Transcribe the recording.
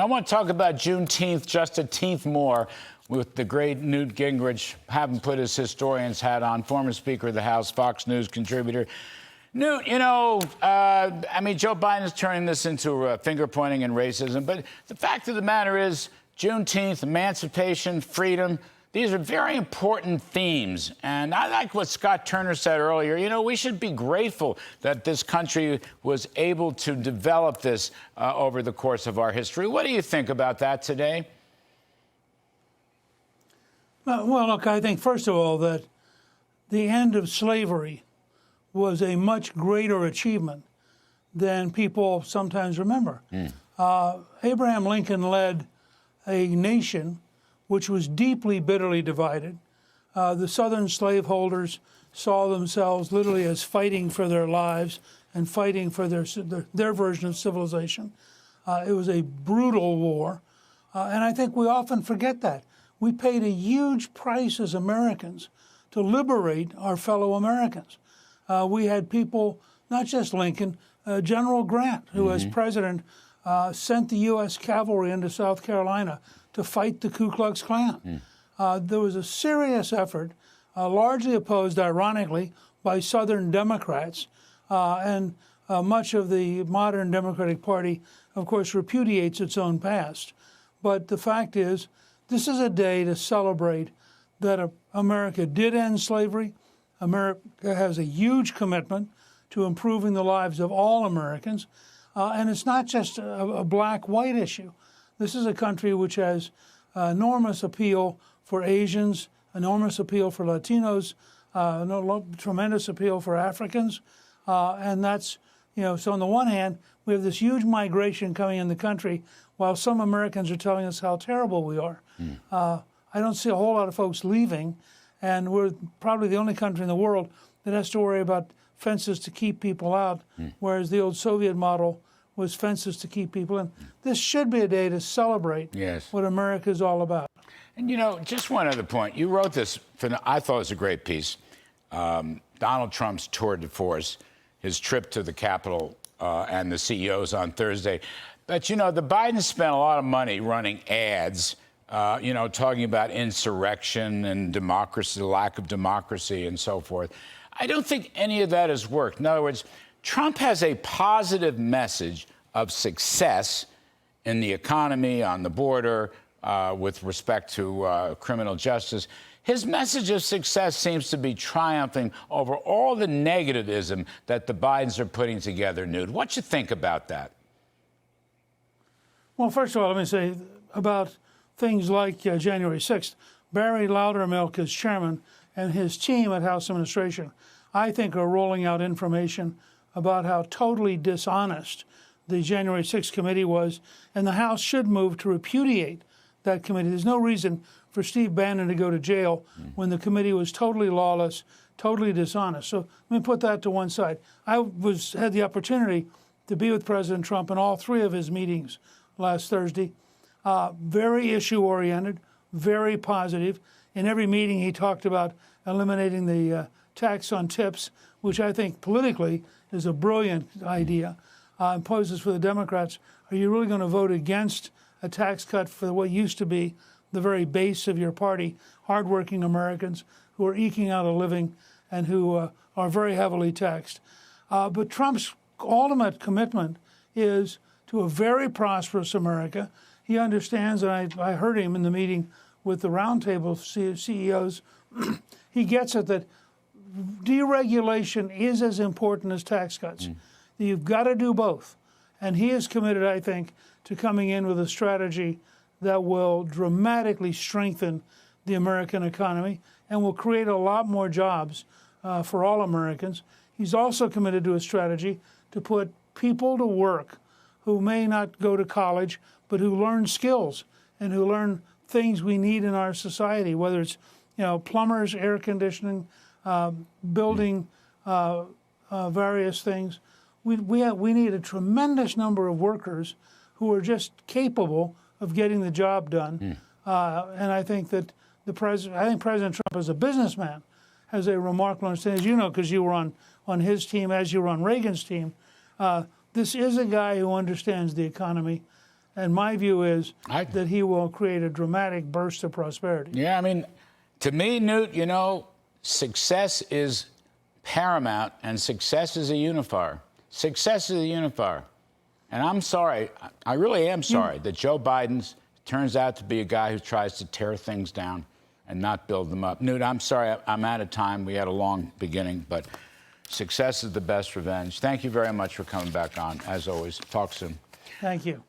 want to talk about Juneteenth just a teenth more with the great Newt Gingrich, having put his historian's hat on, former Speaker of the House, Fox News contributor. Newt, Joe Biden is turning this into finger-pointing and racism, but the fact of the matter is Juneteenth, emancipation, freedom, these are very important themes. And I like what Scott Turner said earlier. We should be grateful that this country was able to develop this over the course of our history. What do you think about that today? Well, look, I think, first of all, that the end of slavery was a much greater achievement than people sometimes remember. Abraham Lincoln led a nation which was deeply, bitterly divided. The Southern slaveholders saw themselves literally as fighting for their lives and fighting for their version of civilization. It was a brutal war, and I think we often forget that. We paid a huge price as Americans to liberate our fellow Americans. We had people, not just Lincoln, General Grant, who as president sent the U.S. cavalry into South Carolina to fight the Ku Klux Klan. There was a serious effort, largely opposed, ironically, by Southern Democrats, and much of the modern Democratic Party, of course, repudiates its own past. But the fact is, this is a day to celebrate that America did end slavery. America has a huge commitment to improving the lives of all Americans. And it's not just a black-white issue. This is a country which has enormous appeal for Asians, enormous appeal for Latinos, tremendous appeal for Africans. And that's, so on the one hand, we have this huge migration coming in the country while some Americans are telling us how terrible we are. I don't see a whole lot of folks leaving, and we're probably the only country in the world that has to worry about fences to keep people out, whereas the old Soviet model was fences to keep people in. This should be a day to celebrate what America is all about. And, just one other point. You wrote this, I thought it was a great piece, Donald Trump's tour de force, his trip to the Capitol and the CEOs on Thursday. But, the Bidens spent a lot of money running ads, talking about insurrection and democracy, the lack of democracy and so forth. I don't think any of that has worked. In other words, Trump has a positive message of success in the economy, on the border, with respect to criminal justice. His message of success seems to be triumphing over all the negativism that the Bidens are putting together, Newt. What you think about that? Well, first of all, let me say about things like January 6th. Barry Loudermilk as chairman and his team at House Administration, I think, are rolling out information about how totally dishonest the January 6th committee was, and the House should move to repudiate that committee. There's no reason for Steve Bannon to go to jail when the committee was totally lawless, totally dishonest. So let me put that to one side. I had the opportunity to be with President Trump in all three of his meetings last Thursday. Very issue-oriented, very positive. In every meeting, he talked about eliminating the tax on tips, which I think politically is a brilliant idea. And poses for the Democrats, are you really going to vote against a tax cut for what used to be the very base of your party, hardworking Americans who are eking out a living and who are very heavily taxed? But Trump's ultimate commitment is to a very prosperous America. He understands, and I heard him in the meeting with the roundtable CEOs, he gets it that deregulation is as important as tax cuts. You've got to do both. And he is committed, I think, to coming in with a strategy that will dramatically strengthen the American economy and will create a lot more jobs for all Americans. He's also committed to a strategy to put people to work who may not go to college, but who learn skills and who learn things we need in our society, whether it's plumbers, air conditioning, building various things. We need a tremendous number of workers who are just capable of getting the job done. And I think that President Trump, as a businessman, has a remarkable understanding. As you know, because you were on his team, as you were on Reagan's team, this is a guy who understands the economy And my view is that he will create a dramatic burst of prosperity. Yeah, I mean, to me, Newt, you know, success is paramount, and success is a unifier. Success is a unifier. And I'm sorry, I really am sorry that Joe Biden turns out to be a guy who tries to tear things down and not build them up. Newt, I'm sorry, I'm out of time. We had a long beginning, but success is the best revenge. Thank you very much for coming back on, as always. Talk soon. Thank you.